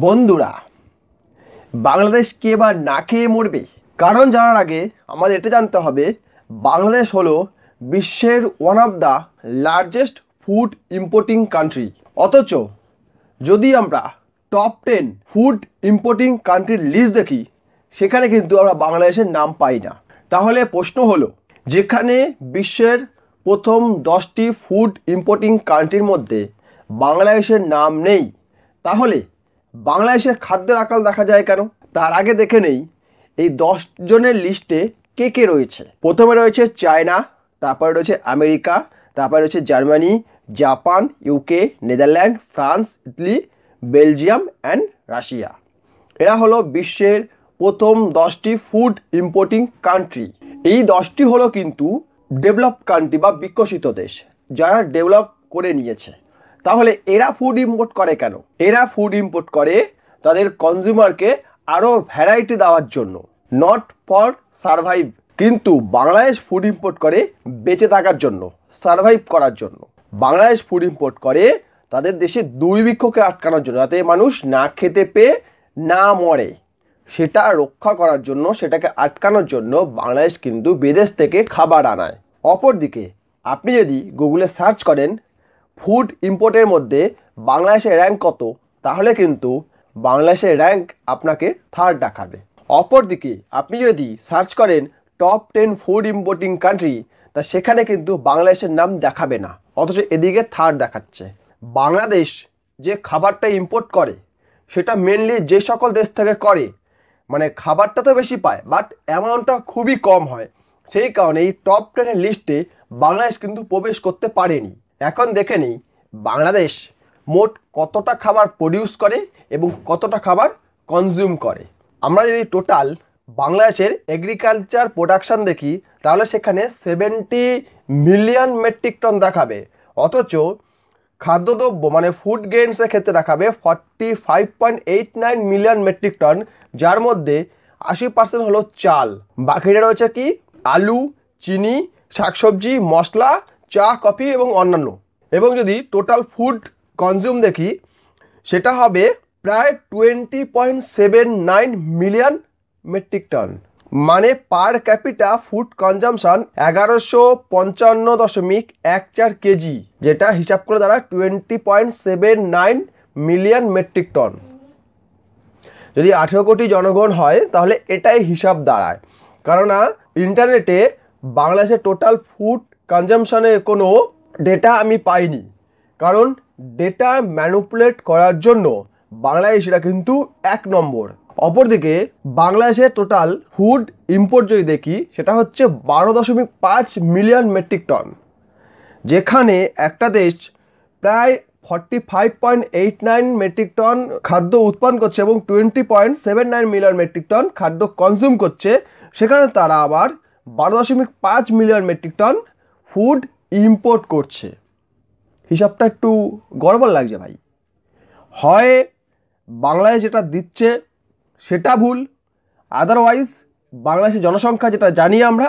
বন্ধুরা, বাংলাদেশ কি এবার না খেয়ে মরবে? কারণ জানার আগে আমাদের এটা জানতে হবে, বাংলাদেশ হলো বিশ্বের one of the largest food importing country. অথচ যদি আমরা টপ 10 ফুড ইম্পোর্টিং কান্ট্রির লিস্ট দেখি, সেখানে কিন্তু আমরা বাংলাদেশের নাম পাই না। তাহলে প্রশ্ন হলো, যেখানে বিশ্বের প্রথম 10টি ফুড ইম্পোর্টিং কান্ট্রির মধ্যে বাংলাদেশের নাম নেই, তাহলে বাংলাদেশের খাদ্যের আকাল দেখা যায় কেন? তার আগে দেখে নেই এই 10 জনের লিস্টে কে কে রয়েছে। প্রথমে রয়েছে চায়না, তারপরে রয়েছে আমেরিকা, তারপরে রয়েছে Germany, Japan, UK, Netherland, France, Italy, Belgium and Russia. এরা হলো বিশ্বের প্রথম 10টি ফুড ইম্পোর্টিং কান্ট্রি। এই 10টি হলো কিন্তু ডেভেলপ কান্ট্রি বা বিকশিত দেশ, যারা ডেভেলপ করে নিয়েছে। তাহলে এরা ফুড ইম্পোর্ট করে কেন? এরা ফুড ইম্পোর্ট করে তাদের কনজিউমারকে আরও ভ্যারাইটি দেওয়ার জন্য, নট ফর সারভাইভ। কিন্তু বাংলাদেশ ফুড ইম্পোর্ট করে বেঁচে থাকার জন্য, সারভাইভ করার জন্য। বাংলাদেশ ফুড ইম্পোর্ট করে তাদের দেশে দুর্ভিক্ষকে আটকানোর জন্য, যাতে মানুষ না খেতে পেয়ে না মরে, সেটা রক্ষা করার জন্য, সেটাকে আটকানোর জন্য বাংলাদেশ কিন্তু বিদেশ থেকে খাবার আনায়। অপরদিকে আপনি যদি গুগলে সার্চ করেন ফুড ইম্পোর্টের মধ্যে বাংলাদেশের র্যাঙ্ক কত, তাহলে কিন্তু বাংলাদেশের র্যাঙ্ক আপনাকে থার্ড দেখাবে। অপরদিকে আপনি যদি সার্চ করেন টপ 10 ফুড ইম্পোর্টিং কান্ট্রি, তা সেখানে কিন্তু বাংলাদেশের নাম দেখাবে না, অথচ এদিকে থার্ড দেখাচ্ছে। বাংলাদেশ যে খাবারটা ইম্পোর্ট করে, সেটা মেনলি যে সকল দেশ থেকে করে, মানে খাবারটা তো বেশি পায়, বাট অ্যামাউন্টটা খুবই কম হয়। সেই কারণে এই টপ 10 লিস্টে বাংলাদেশ কিন্তু প্রবেশ করতে পারেনি। এখন দেখে নিই বাংলাদেশ মোট কতটা খাবার প্রডিউস করে এবং কতটা খাবার কনজিউম করে। আমরা যদি টোটাল বাংলাদেশের এগ্রিকালচার প্রোডাকশান দেখি, তাহলে সেখানে 70 মিলিয়ন মেট্রিক টন দেখাবে। অথচ খাদ্যদ্রব্য মানে ফুড গ্রেনসের ক্ষেত্রে দেখাবে 45.89 মিলিয়ন মেট্রিক টন, যার মধ্যে 80% হলো চাল। বাকিটা রয়েছে কি? আলু, চিনি, শাকসবজি, মশলা, চা, কফি এবং অন্যান্য। এবং যদি টোটাল ফুড কনজিউম দেখি, সেটা হবে প্রায় 20.79 মিলিয়ন মেট্রিক টন। মানে per capita food consumption 1155.14 KG, যেটা হিসাব করে দাঁড়ায় 20.79 মিলিয়ন মেট্রিক টন। যদি 18 কোটি জনগণ হয়, তাহলে এটাই হিসাব দাঁড়ায়। কেননা ইন্টারনেটে বাংলাদেশের টোটাল ফুড কনজামশনের কোনো ডেটা আমি পাইনি, কারণ ডেটা ম্যানিপুলেট করার জন্য বাংলাদেশিরা কিন্তু 1 নম্বর। অপরদিকে বাংলাদেশের টোটাল ফুড ইম্পোর্ট যদি দেখি, সেটা হচ্ছে 12.5 মিলিয়ন মেট্রিক টন, যেখানে একটা দেশ প্রায় 45.89 মেট্রিক টন খাদ্য উৎপাদন করছে এবং 20.79 মিলিয়ন মেট্রিক টন খাদ্য কনজিউম করছে। সেখানে তারা আবার 12.5 million metric ton food import করছে। হিসাবটা একটু গড়বড় লাগছে ভাই। হয় বাংলাদেশ যেটা দিচ্ছে সেটা ভুল, আদারওয়াইজ বাংলাদেশের জনসংখ্যা যেটা জানি আমরা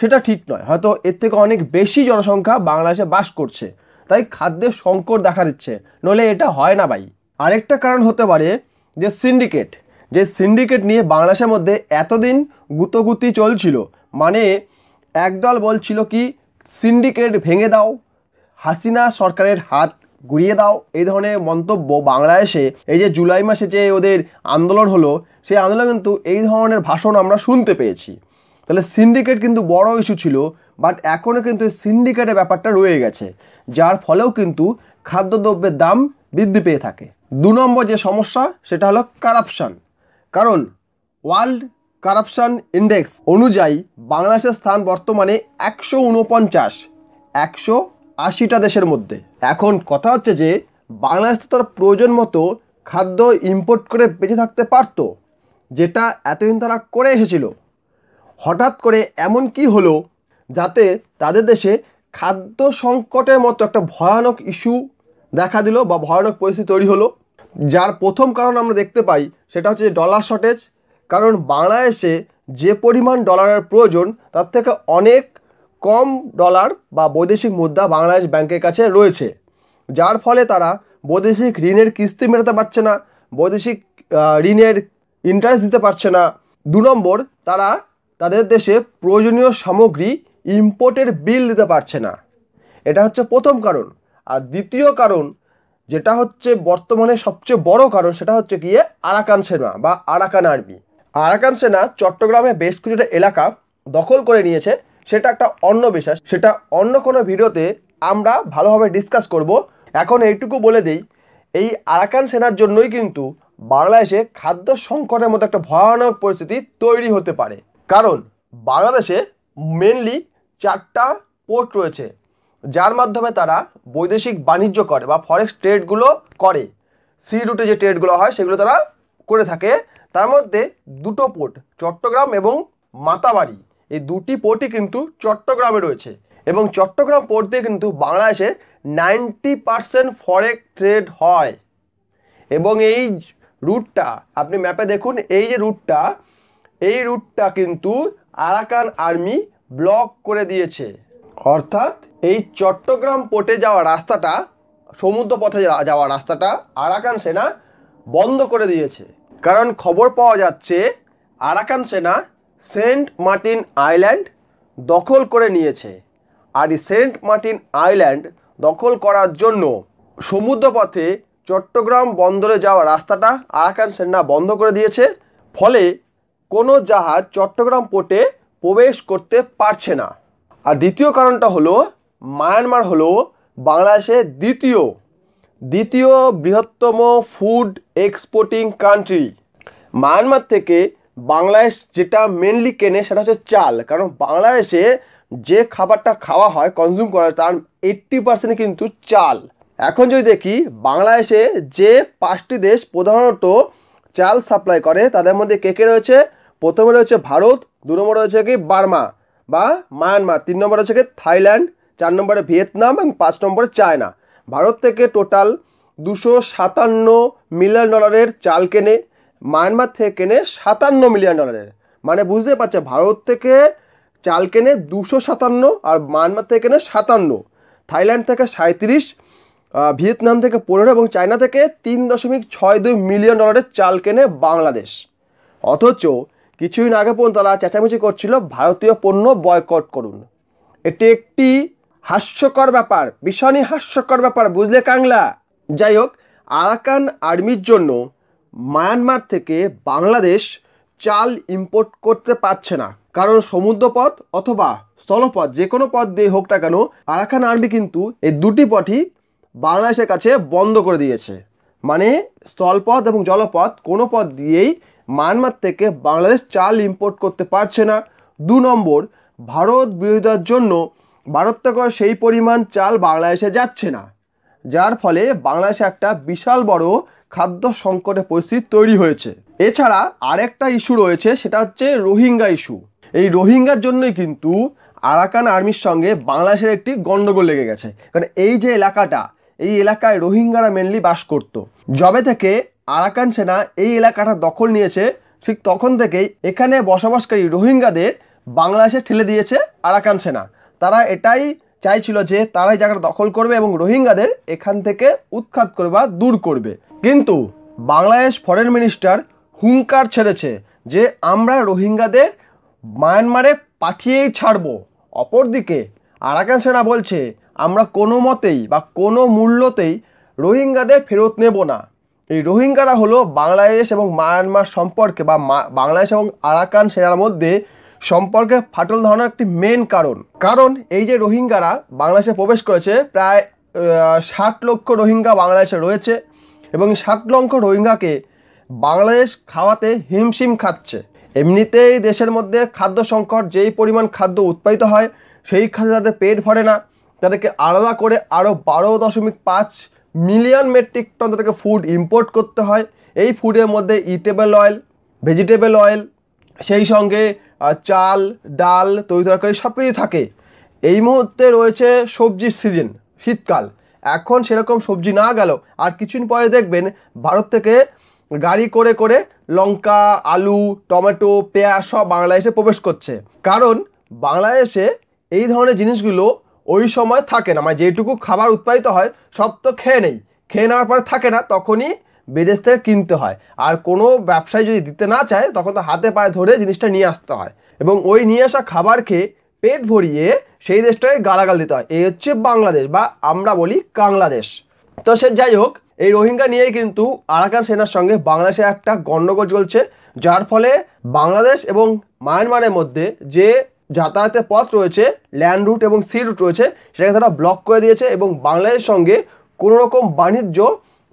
সেটা ঠিক নয়। হয়তো এর থেকে অনেক বেশি জনসংখ্যা বাংলাদেশে বাস করছে, তাই খাদ্যের সংকট দেখা দিচ্ছে, নইলে এটা হয় না ভাই। আরেকটা কারণ হতে পারে যে সিন্ডিকেট নিয়ে বাংলাদেশের মধ্যে এতদিন গুতোগুতি চলছিল। মানে একদল বলছিল কি সিন্ডিকেট ভেঙে দাও, হাসিনা সরকারের হাত ঘুরিয়ে দাও, এই ধরনের মন্তব্য বাংলাদেশে এই যে জুলাই মাসে যে ওদের আন্দোলন হলো, সেই আন্দোলনে কিন্তু এই ধরনের ভাষণ আমরা শুনতে পেয়েছি। তাহলে সিন্ডিকেট কিন্তু বড় ইস্যু ছিল, বাট এখনও কিন্তু সিন্ডিকেটের ব্যাপারটা রয়ে গেছে, যার ফলেও কিন্তু খাদ্যদ্রব্যের দাম বৃদ্ধি পেয়ে থাকে। 2 নম্বর যে সমস্যা, সেটা হলো কারাপশান। কারণ ওয়ার্ল্ড কারাপশান ইন্ডেক্স অনুযায়ী বাংলাদেশের স্থান বর্তমানে 149 180টা দেশের মধ্যে। এখন কথা হচ্ছে যে বাংলাদেশ তো তার প্রয়োজন মতো খাদ্য ইম্পোর্ট করে বেঁচে থাকতে পারতো, যেটা এতদিন তারা করে এসেছিল। হঠাৎ করে এমন কি হলো যাতে তাদের দেশে খাদ্য সংকটের মতো একটা ভয়ানক ইস্যু দেখা দিল বা ভয়ানক পরিস্থিতি তৈরি হলো? যার প্রথম কারণ আমরা দেখতে পাই, সেটা হচ্ছে ডলার শর্টেজ। কারণ বাংলাদেশে যে পরিমাণ ডলারের প্রয়োজন, তার থেকে অনেক কম ডলার বা বৈদেশিক মুদ্রা বাংলাদেশ ব্যাংকের কাছে রয়েছে, যার ফলে তারা বৈদেশিক ঋণের কিস্তি মেটাতে পারছে না, বৈদেশিক ঋণের ইন্টারেস্ট দিতে পারছে না। 2 নম্বর, তারা তাদের দেশে প্রয়োজনীয় সামগ্রী ইম্পোর্টের বিল দিতে পারছে না। এটা হচ্ছে প্রথম কারণ। আর দ্বিতীয় কারণ, যেটা হচ্ছে বর্তমানে সবচেয়ে বড় কারণ, সেটা হচ্ছে গিয়ে আরাকান সেনা বা আরাকান আর্মি। আরাকান সেনা চট্টগ্রামে বেশ কিছুটা এলাকা দখল করে নিয়েছে। সেটা একটা অন্য বিষয়, সেটা অন্য কোনো ভিডিওতে আমরা ভালোভাবে ডিসকাস করব। এখন এইটুকু বলে দিই, এই আরাকান সেনার জন্যই কিন্তু বাংলাদেশে খাদ্য সংকটের মতো একটা ভয়ানক পরিস্থিতি তৈরি হতে পারে। কারণ বাংলাদেশে মেনলি 4টা পোর্ট রয়েছে, যার মাধ্যমে তারা বৈদেশিক বাণিজ্য করে বা ফরেক্স ট্রেডগুলো করে। সি রুটে যে ট্রেডগুলো হয় সেগুলো তারা করে থাকে। তার মধ্যে 2টো পোর্ট, চট্টগ্রাম এবং মাতাবাড়ি, এই 2টি পোর্টই কিন্তু চট্টগ্রামে রয়েছে। এবং চট্টগ্রাম পোর্ট দিয়ে কিন্তু বাংলাদেশের 90% ফরেক্স ট্রেড হয়। এবং এই রুটটা আপনি ম্যাপে দেখুন, এই যে রুটটা কিন্তু আরাকান আর্মি ব্লক করে দিয়েছে। অর্থাৎ এই চট্টগ্রাম পোর্টে যাওয়া রাস্তাটা, সমুদ্র পথে যাওয়া রাস্তাটা আরাকান সেনা বন্ধ করে দিয়েছে। কারণ খবর পাওয়া যাচ্ছে আরাকান সেনা সেন্ট মার্টিন আইল্যান্ড দখল করে নিয়েছে। আর এই সেন্ট মার্টিন আইল্যান্ড দখল করার জন্য সমুদ্রপথে চট্টগ্রাম বন্দরে যাওয়া রাস্তাটা আরাকান সেনা বন্ধ করে দিয়েছে। ফলে কোনো জাহাজ চট্টগ্রাম পোর্টে প্রবেশ করতে পারছে না। আর দ্বিতীয় কারণটা হলো, মায়ানমার হলো বাংলাদেশের দ্বিতীয় বৃহত্তম ফুড এক্সপোর্টিং কান্ট্রি। মায়ানমার থেকে বাংলাদেশ যেটা মেনলি কেনে সেটা হচ্ছে চাল। কারণ বাংলাদেশে যে খাবারটা খাওয়া হয়, কনজিউম করা হয়, তার 80% কিন্তু চাল। এখন যদি দেখি বাংলাদেশে যে 5টি দেশ প্রধানত চাল সাপ্লাই করে, তাদের মধ্যে কে রয়েছে? প্রথমে রয়েছে ভারত, 2 নম্বরে রয়েছে কি বার্মা বা মায়ানমার, 3 নম্বরে রয়েছে কি থাইল্যান্ড, 4 নম্বরে ভিয়েতনাম এবং 5 নম্বরে চায়না। ভারত থেকে টোটাল $257 মিলিয়ন চাল কেনে, মায়ানমার থেকে কেনে $57 মিলিয়ন। মানে বুঝতে পারছে, ভারত থেকে চাল কেনে 257 আর মায়ানমার থেকে কেনে 57, থাইল্যান্ড থেকে 37, ভিয়েতনাম থেকে 15 এবং চায়না থেকে $3.62 মিলিয়ন চাল কেনে বাংলাদেশ। অথচ কিছুদিন আগে পর্যন্ত তারা চেঁচামেচি করছিল ভারতীয় পণ্য বয়কট করুন। এটি একটি হাস্যকর ব্যাপার, ভীষণই হাস্যকর ব্যাপার, বুঝলে কাংলা? যাই হোক, আরাকান আর্মির জন্য মায়ানমার থেকে বাংলাদেশ চাল ইম্পোর্ট করতে পারছে না। কারণ সমুদ্রপথ অথবা স্থলপথ, যে কোনো পথ দিয়ে হোক না কেন, আরাকান আর্মি কিন্তু এই 2টি পথই বাংলাদেশের কাছে বন্ধ করে দিয়েছে। মানে স্থলপথ এবং জলপথ কোনো পথ দিয়েই মায়ানমার থেকে বাংলাদেশ চাল ইম্পোর্ট করতে পারছে না। 2 নম্বর, ভারত বিরোধিতার জন্য ভারত থেকে সেই পরিমাণ চাল বাংলাদেশে যাচ্ছে না, যার ফলে বাংলাদেশে একটা বিশাল বড় খাদ্য সংকটের পরিস্থিতি তৈরি হয়েছে। এছাড়া আরেকটা ইস্যু রয়েছে, সেটা হচ্ছে রোহিঙ্গা ইস্যু। এই রোহিঙ্গার জন্যই কিন্তু আরাকান আর্মির সঙ্গে বাংলাদেশের একটি গন্ডগোল লেগে গেছে। কারণ এই যে এলাকাটা, এই এলাকায় রোহিঙ্গারা মেনলি বাস করত। যবে থেকে আরাকান সেনা এই এলাকাটা দখল নিয়েছে, ঠিক তখন থেকেই এখানে বসবাসকারী রোহিঙ্গাদের বাংলাদেশে ঠেলে দিয়েছে আরাকান সেনা। তারা এটাই চাইছিল যে তারাই জায়গাটা দখল করবে এবং রোহিঙ্গাদের এখান থেকে উৎখাত করবে বা দূর করবে। কিন্তু বাংলাদেশ ফরেন মিনিস্টার হুঙ্কার ছেড়েছে যে আমরা রোহিঙ্গাদের মায়ানমারে পাঠিয়েই ছাড়বো। অপরদিকে আরাকান সেনা বলছে আমরা কোনো মতেই বা কোনো মূল্যতেই রোহিঙ্গাদের ফেরত নেব না। এই রোহিঙ্গারা হলো বাংলাদেশ এবং মায়ানমার সম্পর্কে বা বাংলাদেশ এবং আরাকান সেনার মধ্যে সম্পর্কে ফাটল ধরানোর একটি মেন কারণ এই যে রোহিঙ্গারা বাংলাদেশে প্রবেশ করেছে, প্রায় 60 লক্ষ রোহিঙ্গা বাংলাদেশে রয়েছে এবং 60 লক্ষ রোহিঙ্গাকে বাংলাদেশ খাওয়াতে হিমশিম খাচ্ছে। এমনিতেই দেশের মধ্যে খাদ্য সংকট, যেই পরিমাণ খাদ্য উৎপাদিত হয় সেই খাদ্য তাদের পেট ভরে না, তাদেরকে আলাদা করে আরও 12.5 মিলিয়ন মেট্রিক টন তাদেরকে ফুড ইম্পোর্ট করতে হয়। এই ফুডের মধ্যে ইটেবল অয়েল, ভেজিটেবল অয়েল, সেই সঙ্গে চাল, ডাল, তরি তরকারি সব কিছু থাকে। এই মুহূর্তে রয়েছে সবজির সিজন, শীতকাল, এখন সেরকম সবজি না গেল আর কিছুদিন পরে দেখবেন ভারত থেকে গাড়ি করে করে লঙ্কা, আলু, টমেটো, পেঁয়াজ সব বাংলাদেশে প্রবেশ করছে। কারণ বাংলাদেশে এই ধরনের জিনিসগুলো ওই সময় থাকে না, মানে যেটুকু খাবার উৎপাদিত হয় সব তো খেয়ে নেওয়ার পরে থাকে না, তখনই বিদেশ থেকে কিনতে হয়। আর কোনো ব্যবসায়ী যদি দিতে না চায় তখন তো হাতে পায়ে ধরে জিনিসটা নিয়ে আসতে হয় এবং ওই নিয়ে আসা খাবার খেয়ে পেট ভরিয়ে সেই দেশটাকে গালাগাল দিতে হয়। এই হচ্ছে বাংলাদেশ, বা আমরা বলি কাংলাদেশ। তো সে যাই হোক, এই রোহিঙ্গা নিয়েই কিন্তু আরাকান সেনার সঙ্গে বাংলাদেশে একটা গন্ডগোল চলছে, যার ফলে বাংলাদেশ এবং মায়ানমারের মধ্যে যে যাতায়াতের পথ রয়েছে, ল্যান্ড রুট এবং সি রুট রয়েছে, সেটাকে তারা ব্লক করে দিয়েছে এবং বাংলাদেশের সঙ্গে কোনো রকম বাণিজ্য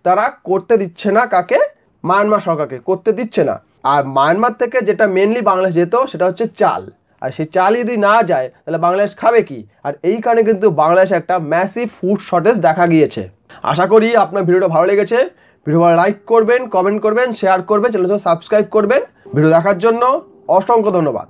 তারা করতে দিচ্ছে না। কাকে? মায়ানমার সরকারকে করতে দিচ্ছে না। আর মায়ানমার থেকে যেটা মেনলি বাংলাদেশ যেত সেটা হচ্ছে চাল, আর সেই চাল যদি না যায় তাহলে বাংলাদেশ খাবে কি? আর এই কারণে কিন্তু বাংলাদেশে একটা ম্যাসিভ ফুড শর্টেজ দেখা গিয়েছে। আশা করি আপনার ভিডিওটা ভালো লেগেছে। ভিডিও লাইক করবেন, কমেন্ট করবেন, শেয়ার করবেন, চ্যানেলটা সাবস্ক্রাইব করবেন। ভিডিও দেখার জন্য অসংখ্য ধন্যবাদ।